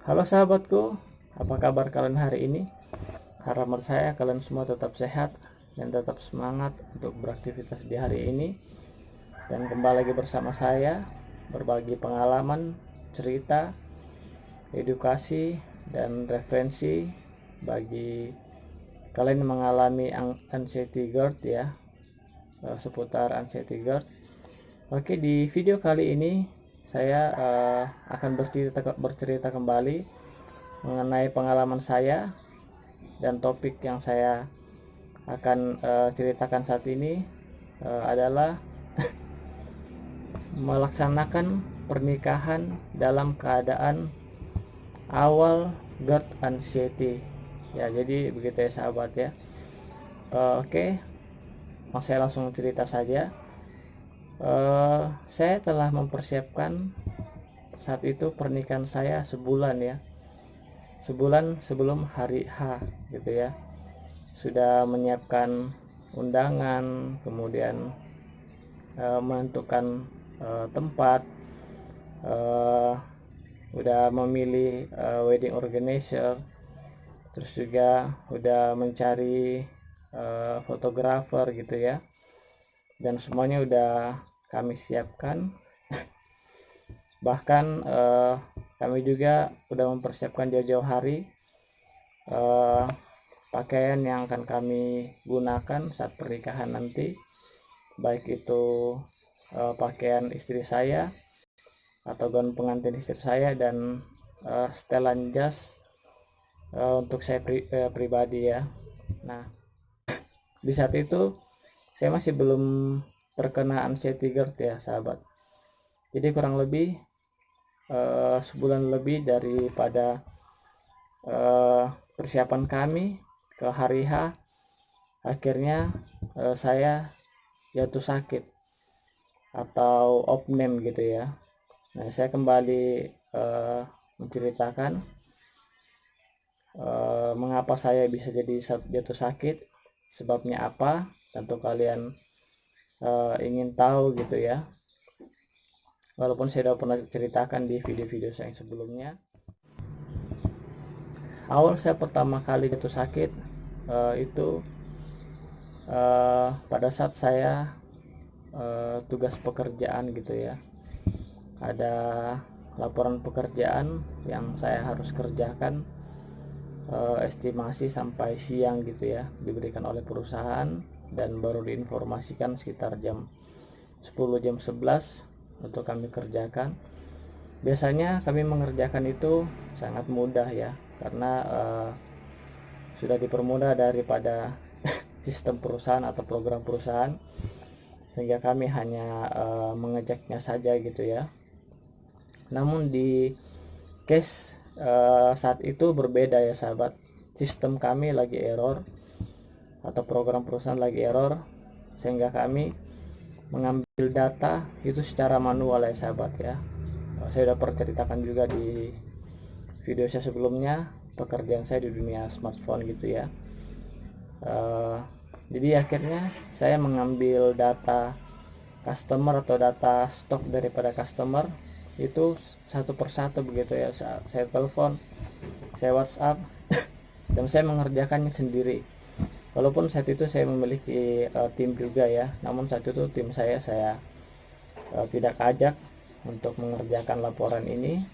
Halo sahabatku, apa kabar kalian hari ini? Harapan saya kalian semua tetap sehat dan tetap semangat untuk beraktivitas di hari ini. Dan kembali lagi bersama saya, berbagi pengalaman, cerita, edukasi, dan referensi bagi kalian yang mengalami anxiety GERD ya, seputar anxiety GERD. Oke, di video kali ini saya akan bercerita kembali mengenai pengalaman saya, dan topik yang saya akan ceritakan saat ini adalah melaksanakan pernikahan dalam keadaan awal GERD anxiety. Ya, jadi begitu ya sahabat ya. Oke, mau saya langsung cerita saja. Saya telah mempersiapkan saat itu pernikahan saya sebulan ya, sebulan sebelum hari H gitu ya. Sudah menyiapkan undangan, kemudian menentukan tempat, udah memilih wedding organizer, terus juga udah mencari fotografer gitu ya, dan semuanya udah kami siapkan. Bahkan kami juga udah mempersiapkan jauh-jauh hari pakaian yang akan kami gunakan saat pernikahan nanti, baik itu pakaian istri saya atau gaun pengantin istri saya, dan setelan jas untuk saya pribadi ya. Nah, di saat itu saya masih belum terkena anxiety GERD ya sahabat. Jadi kurang lebih sebulan lebih daripada persiapan kami ke hari H, akhirnya saya jatuh sakit atau opname gitu ya. Nah, saya kembali menceritakan mengapa saya bisa jadi jatuh sakit, sebabnya apa. Tentu kalian ingin tahu gitu ya, walaupun saya sudah pernah ceritakan di video-video saya yang sebelumnya. Awal saya pertama kali jatuh sakit itu pada saat saya tugas pekerjaan gitu ya. Ada laporan pekerjaan yang saya harus kerjakan, estimasi sampai siang gitu ya, diberikan oleh perusahaan, dan baru diinformasikan sekitar jam 10, jam 11 untuk kami kerjakan. Biasanya kami mengerjakan itu sangat mudah ya, karena sudah dipermudah daripada sistem perusahaan atau program perusahaan, sehingga kami hanya mengeceknya saja gitu ya. Namun di case saat itu berbeda ya sahabat. Sistem kami lagi error atau program perusahaan lagi error, sehingga kami mengambil data itu secara manual ya sahabat ya. Saya sudah perceritakan juga di video saya sebelumnya pekerjaan saya di dunia smartphone gitu ya. Jadi akhirnya saya mengambil data customer atau data stok daripada customer itu satu persatu begitu ya. Saya telepon, saya WhatsApp, dan saya mengerjakannya sendiri. Walaupun saat itu saya memiliki tim juga ya, namun saat itu tim saya tidak ajak untuk mengerjakan laporan ini.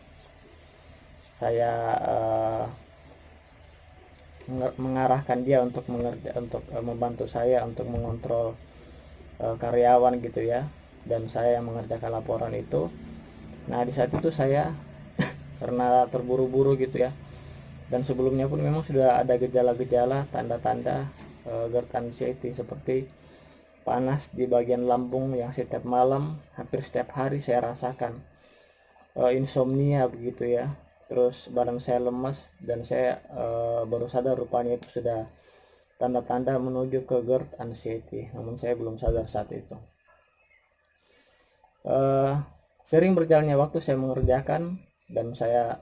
Saya mengarahkan dia untuk membantu saya untuk mengontrol karyawan gitu ya, dan saya yang mengerjakan laporan itu. Nah, di saat itu saya karena terburu-buru gitu ya, dan sebelumnya pun memang sudah ada gejala-gejala tanda-tanda GERD anxiety, seperti panas di bagian lambung yang setiap malam hampir setiap hari saya rasakan, insomnia begitu ya, terus badan saya lemas, dan saya baru sadar rupanya itu sudah tanda-tanda menuju ke GERD anxiety, namun saya belum sadar saat itu. Sering berjalannya waktu saya mengerjakan, dan saya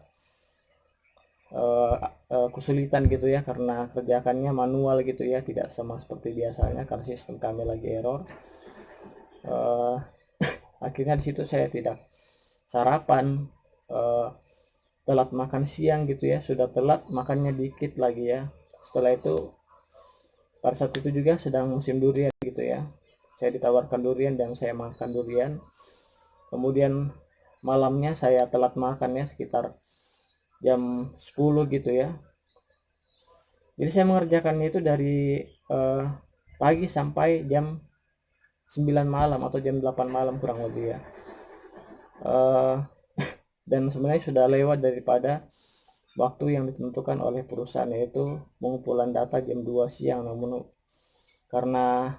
kesulitan gitu ya, karena kerjakannya manual gitu ya, tidak sama seperti biasanya karena sistem kami lagi error. Akhirnya di situ saya tidak sarapan, telat makan siang gitu ya, sudah telat makannya dikit lagi ya. Setelah itu pada saat itu juga sedang musim durian gitu ya, saya ditawarkan durian dan saya makan durian. Kemudian malamnya saya telat makan ya, sekitar jam 10 gitu ya. Jadi saya mengerjakannya itu dari pagi sampai jam 9 malam atau jam 8 malam kurang lebih ya. Eh, dan sebenarnya sudah lewat daripada waktu yang ditentukan oleh perusahaan, yaitu pengumpulan data jam 2 siang. Namun karena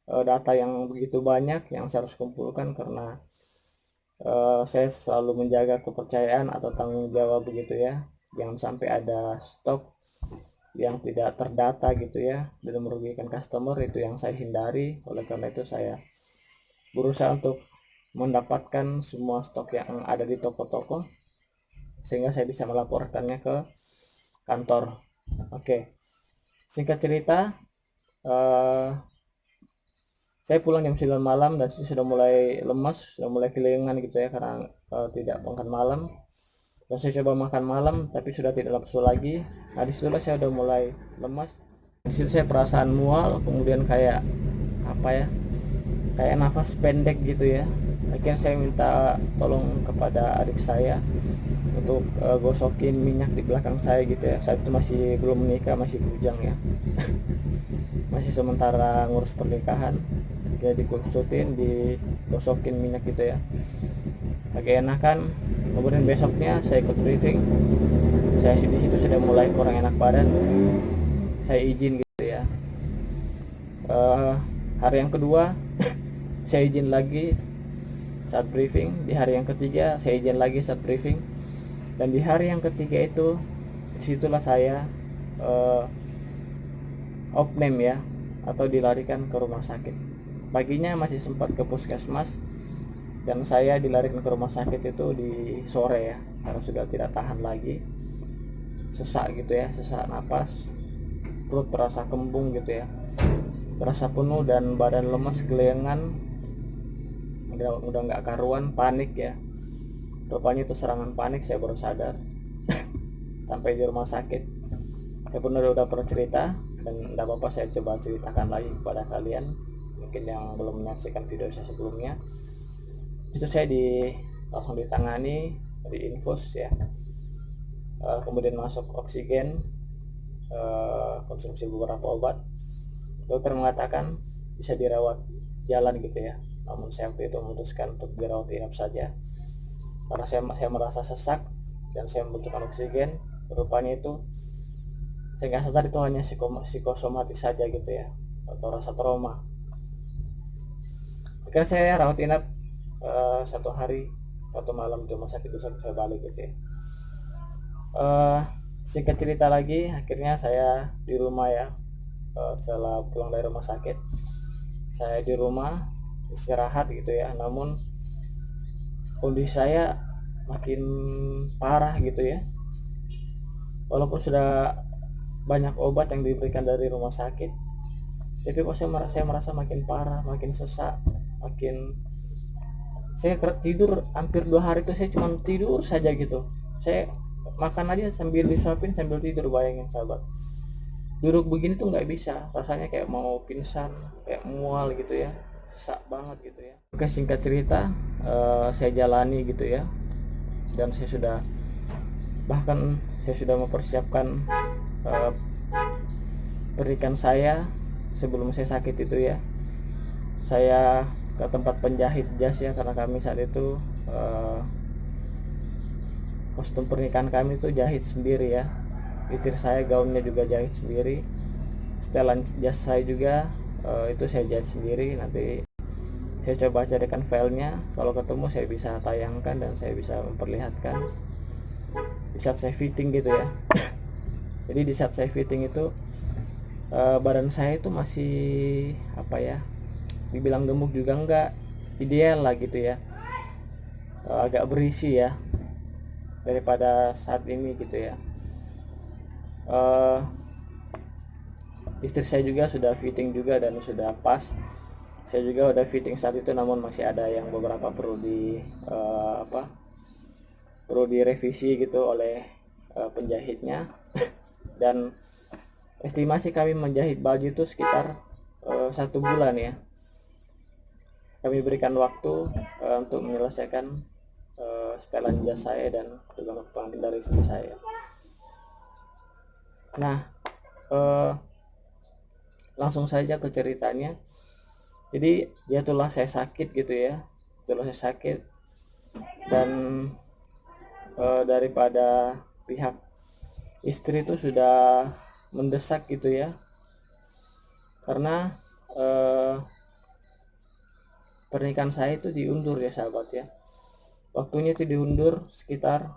data yang begitu banyak yang saya harus kumpulkan, karena saya selalu menjaga kepercayaan atau tanggung jawab begitu ya, jangan sampai ada stok yang tidak terdata gitu ya dan merugikan customer, itu yang saya hindari. Oleh karena itu saya berusaha untuk mendapatkan semua stok yang ada di toko-toko sehingga saya bisa melaporkannya ke kantor. Oke, singkat cerita, eh, saya pulang jam 9 malam dan sudah mulai lemas, sudah mulai kelingan gitu ya, karena tidak makan malam. Dan saya coba makan malam tapi sudah tidak nafsu lagi. Nah disitulah saya udah mulai lemas. Di situ saya perasaan mual, kemudian kayak apa ya, kayak nafas pendek gitu ya. Akhirnya saya minta tolong kepada adik saya untuk gosokin minyak di belakang saya gitu ya. Saat itu masih belum menikah, masih bujang ya, masih sementara ngurus pernikahan. Jadi dikusutin, digosokin minyak gitu ya, agak enakan. Kemudian besoknya saya ikut briefing, saya di situ sudah mulai kurang enak badan, saya izin gitu ya. Hari yang kedua saya izin lagi saat briefing, di hari yang ketiga saya izin lagi saat briefing, dan di hari yang ketiga itu disitulah saya opname ya, atau dilarikan ke rumah sakit. Paginya masih sempat ke puskesmas dan saya dilarikan ke rumah sakit itu di sore ya, karena sudah tidak tahan lagi, sesak gitu ya, sesak napas, perut terasa kembung gitu ya, terasa penuh dan badan lemas, kelengan, udah nggak karuan, panik ya. Rupanya itu serangan panik, saya baru sadar sampai di rumah sakit. Saya pun udah pernah cerita, dan tidak apa-apa saya coba ceritakan lagi kepada kalian mungkin yang belum menyaksikan video saya sebelumnya. Itu saya langsung ditangani, diinfus ya, kemudian masuk oksigen, konsumsi beberapa obat. Dokter mengatakan bisa dirawat jalan gitu ya, namun saya waktu itu memutuskan untuk dirawat inap saja karena saya merasa sesak dan saya membutuhkan oksigen. Rupanya itu saya nggak sadar itu hanya psikosomatis saja gitu ya, atau rasa trauma. Akhirnya saya rawat inap 1 hari 1 malam di rumah sakit, itu saya balik gitu ya. Singkat cerita lagi, akhirnya saya di rumah ya. Setelah pulang dari rumah sakit, saya di rumah istirahat gitu ya, namun kondisi saya makin parah gitu ya. Walaupun sudah banyak obat yang diberikan dari rumah sakit, tapi kok saya merasa makin parah, makin sesak, makin, saya tidur hampir 2 hari itu saya cuma tidur saja gitu. Saya makan aja sambil disuapin sambil tidur, bayangin sahabat. Duduk begini tuh nggak bisa, rasanya kayak mau pingsan, kayak mual gitu ya, sesak banget gitu ya. Oke, singkat cerita, saya jalani gitu ya, dan saya sudah mempersiapkan pernikahan saya sebelum saya sakit itu ya. Saya ke tempat penjahit jas ya, karena kami saat itu kostum pernikahan kami itu jahit sendiri ya. Istri saya gaunnya juga jahit sendiri, setelan jas saya juga itu saya jahit sendiri. Nanti saya coba carikan filenya, kalau ketemu saya bisa tayangkan dan saya bisa memperlihatkan di saat saya fitting gitu ya. Jadi di saat saya fitting itu badan saya itu masih apa ya, dibilang gemuk juga enggak, ideal lah gitu ya, agak berisi ya daripada saat ini gitu ya. Istri saya juga sudah fitting juga dan sudah pas. Saya juga udah fitting saat itu, namun masih ada yang beberapa perlu perlu direvisi gitu oleh penjahitnya. Dan estimasi kami menjahit baju itu sekitar 1 bulan ya. Kami berikan waktu untuk menyelesaikan setelan jas saya dan juga pengantin dari istri saya. Nah, langsung saja ke ceritanya. Jadi jatuhlah saya sakit gitu ya, jatuhlah saya sakit, dan daripada pihak istri itu sudah mendesak gitu ya, karena pernikahan saya itu diundur ya sahabat ya. Waktunya itu diundur sekitar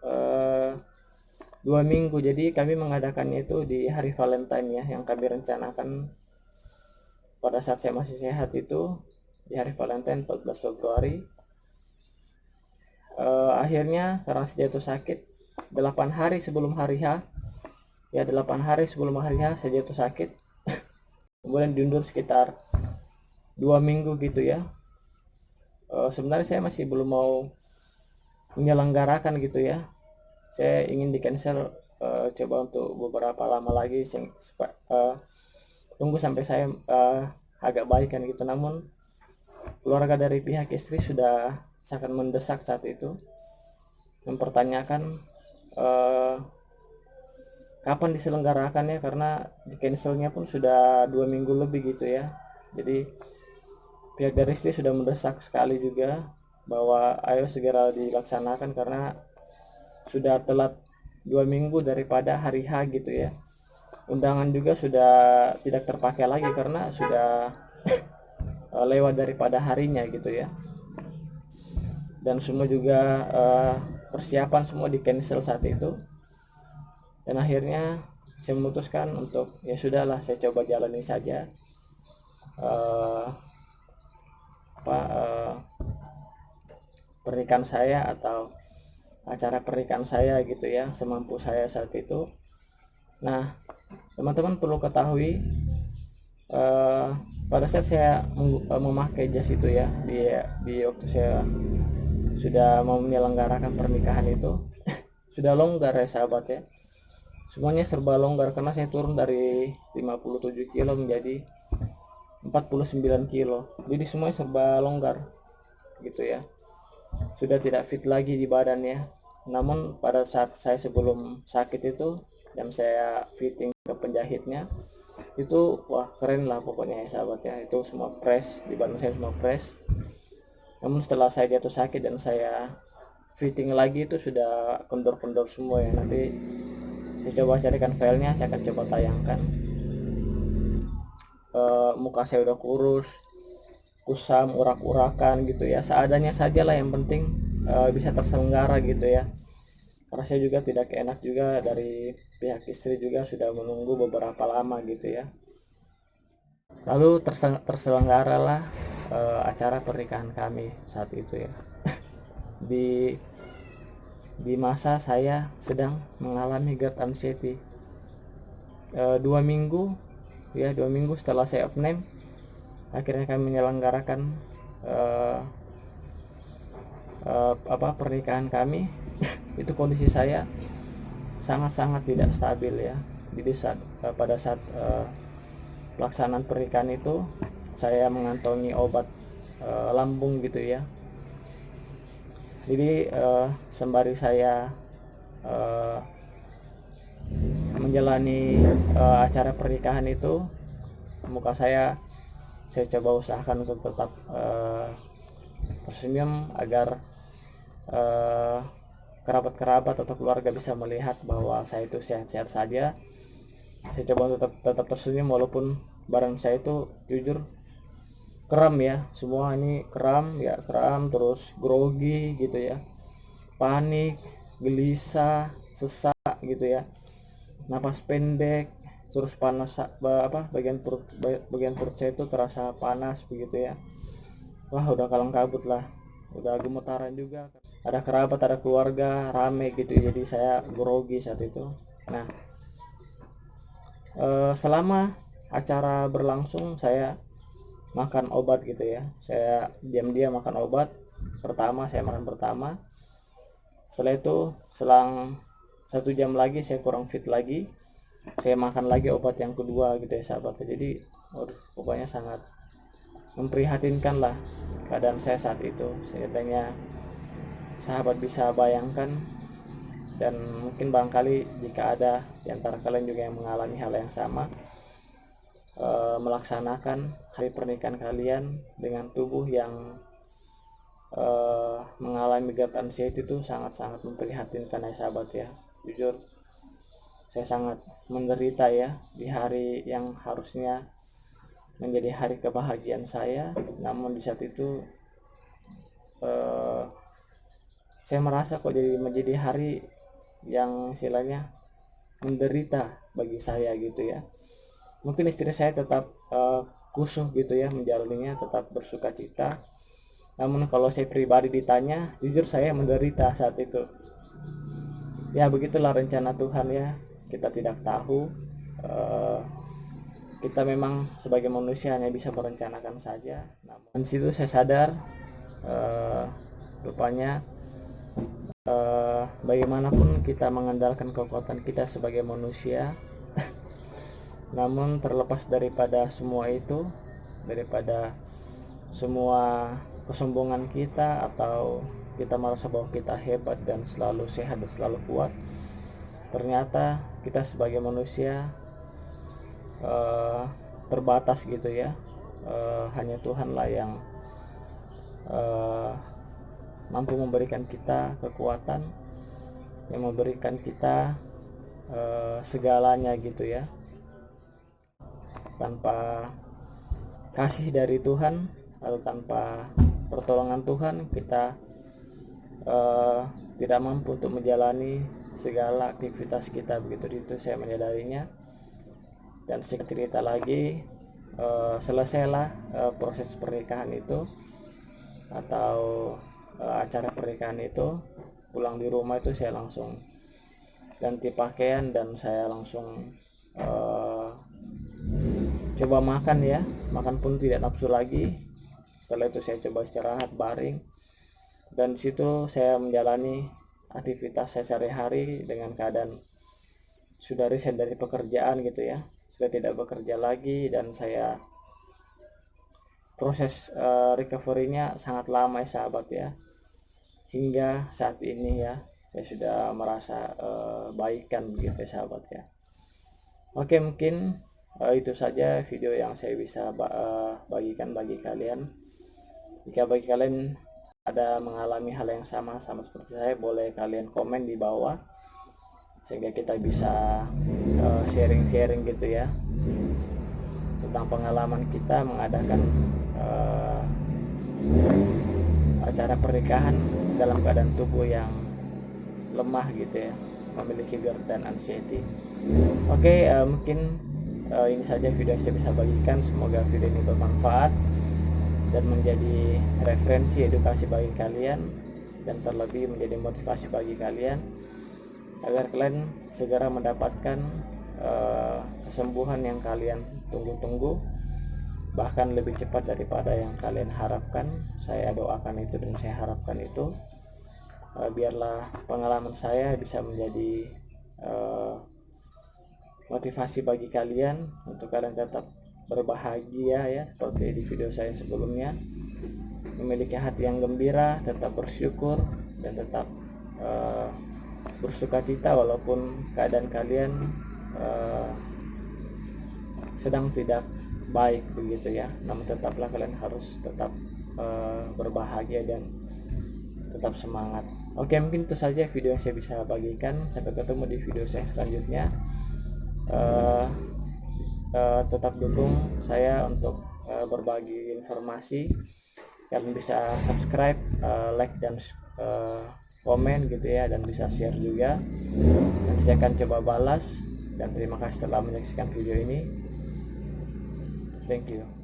2 minggu. Jadi kami mengadakannya itu di hari Valentine ya, yang kami rencanakan pada saat saya masih sehat itu di hari Valentine 14 Februari. Akhirnya karena saya jatuh sakit 8 hari sebelum hari H ya, 8 hari sebelum hari H saya jatuh sakit. Kemudian diundur sekitar 2 minggu gitu ya. Sebenarnya saya masih belum mau menyelenggarakan gitu ya, saya ingin di cancel coba untuk beberapa lama lagi, tunggu sampai saya agak baik kan gitu. Namun keluarga dari pihak istri sudah sangat mendesak saat itu, mempertanyakan kapan diselenggarakannya, karena di cancelnya pun sudah 2 minggu lebih gitu ya. Jadi pihak dari istri sudah mendesak sekali juga bahwa ayo segera dilaksanakan karena sudah telat 2 minggu daripada hari H gitu ya. Undangan juga sudah tidak terpakai lagi karena sudah lewat daripada harinya gitu ya. Dan semua juga persiapan semua di cancel saat itu. Dan akhirnya saya memutuskan untuk ya sudahlah, saya coba jalani saja pernikahan saya atau acara pernikahan saya gitu ya, semampu saya saat itu. Nah, teman-teman perlu ketahui pada saat saya memakai jas itu ya, di waktu saya sudah mau menyelenggarakan pernikahan itu sudah longgar ya sahabat ya, semuanya serba longgar karena saya turun dari 57 kilo menjadi 49 kilo, jadi semuanya serba longgar gitu ya, sudah tidak fit lagi di badannya. Namun pada saat saya sebelum sakit itu dan saya fitting ke penjahitnya itu wah keren lah pokoknya ya sahabat ya, itu semua fresh, di badan saya semua fresh. Namun setelah saya jatuh sakit dan saya fitting lagi itu sudah kendor-kendor semua ya. Nanti saya coba carikan filenya, saya akan coba tayangkan. Muka saya udah kurus, kusam, urak-urakan gitu ya, seadanya saja lah, yang penting bisa terselenggara gitu ya. Karena saya juga tidak enak juga, dari pihak istri juga sudah menunggu beberapa lama gitu ya. Lalu terselenggaralah acara pernikahan kami saat itu ya. di masa saya sedang mengalami GERD anxiety. 2 minggu ya, 2 minggu setelah saya opname, akhirnya kami menyelenggarakan pernikahan kami. Itu kondisi saya sangat-sangat tidak stabil ya. Jadi pada saat pelaksanaan pernikahan itu saya mengantongi obat lambung gitu ya. Jadi sembari saya menjalani acara pernikahan itu, muka saya coba usahakan untuk tetap tersenyum agar kerabat-kerabat atau keluarga bisa melihat bahwa saya itu sehat-sehat saja. Saya coba tetap tersenyum walaupun badan saya itu jujur kram ya, semua ini kram ya, kram terus grogi gitu ya, panik, gelisah, sesak gitu ya, napas pendek, terus panas bagian perut saya itu terasa panas begitu ya. Wah udah kalang kabut lah, udah gemetaran juga, ada kerabat ada keluarga rame gitu, jadi saya grogi saat itu. Nah selama acara berlangsung saya makan obat gitu ya, saya diam-diam makan obat pertama, saya makan pertama. Setelah itu selang 1 jam lagi saya kurang fit lagi, saya makan lagi obat yang kedua gitu ya sahabat. Jadi pokoknya sangat memprihatinkan lah keadaan saya saat itu. Setidaknya sahabat bisa bayangkan, dan mungkin barangkali jika ada di antara kalian juga yang mengalami hal yang sama, melaksanakan hari pernikahan kalian dengan tubuh yang mengalami GERD anxiety itu sangat-sangat memprihatinkan ya sahabat ya. Jujur saya sangat menderita ya di hari yang harusnya menjadi hari kebahagiaan saya, namun di saat itu saya merasa kok menjadi hari yang istilahnya menderita bagi saya gitu ya. Mungkin istri saya tetap kusuh gitu ya menjalaninya, tetap bersuka cita, namun kalau saya pribadi ditanya, jujur saya menderita saat itu. Ya begitulah rencana Tuhan ya, kita tidak tahu. Kita memang sebagai manusia hanya bisa merencanakan saja. Namun situ saya sadar rupanya bagaimanapun kita mengandalkan kekuatan kita sebagai manusia, namun terlepas daripada semua itu, daripada semua kesombongan kita atau kita merasa bahwa kita hebat dan selalu sehat dan selalu kuat, ternyata kita sebagai manusia terbatas gitu ya. Hanya Tuhanlah yang mampu memberikan kita kekuatan, yang memberikan kita segalanya gitu ya. Tanpa kasih dari Tuhan atau tanpa pertolongan Tuhan, kita tidak mampu untuk menjalani segala aktivitas kita begitu. Itu saya menyadarinya. Dan sedikit cerita lagi, selesailah proses pernikahan itu atau acara pernikahan itu. Pulang di rumah itu saya langsung ganti pakaian dan saya langsung coba makan ya. Makan pun tidak nafsu lagi. Setelah itu saya coba istirahat baring, dan disitu saya menjalani aktivitas saya sehari-hari dengan keadaan sudah resign dari pekerjaan gitu ya, sudah tidak bekerja lagi, dan saya proses recovery-nya sangat lama ya sahabat ya, hingga saat ini ya saya sudah merasa baikan begitu ya sahabat ya. Oke, mungkin itu saja video yang saya bisa bagikan bagi kalian. Jika bagi kalian ada mengalami hal yang sama seperti saya, boleh kalian komen di bawah sehingga kita bisa sharing-sharing gitu ya tentang pengalaman kita mengadakan acara pernikahan dalam keadaan tubuh yang lemah gitu ya, memiliki GERD dan anxiety. Oke, mungkin ini saja video yang saya bisa bagikan. Semoga video ini bermanfaat dan menjadi referensi edukasi bagi kalian, dan terlebih menjadi motivasi bagi kalian agar kalian segera mendapatkan kesembuhan yang kalian tunggu-tunggu, bahkan lebih cepat daripada yang kalian harapkan. Saya doakan itu dan saya harapkan itu. Biarlah pengalaman saya bisa menjadi motivasi bagi kalian untuk kalian tetap berbahagia ya, seperti di video saya sebelumnya, memiliki hati yang gembira, tetap bersyukur, dan tetap bersuka cita walaupun keadaan kalian sedang tidak baik begitu ya. Namun tetaplah kalian harus tetap berbahagia dan tetap semangat. Oke, mungkin itu saja video yang saya bisa bagikan. Sampai ketemu di video saya selanjutnya. Tetap dukung saya untuk berbagi informasi. Kalian bisa subscribe, like, dan komen gitu ya, dan bisa share juga. Nanti saya akan coba balas. Dan terima kasih telah menyaksikan video ini. Thank you.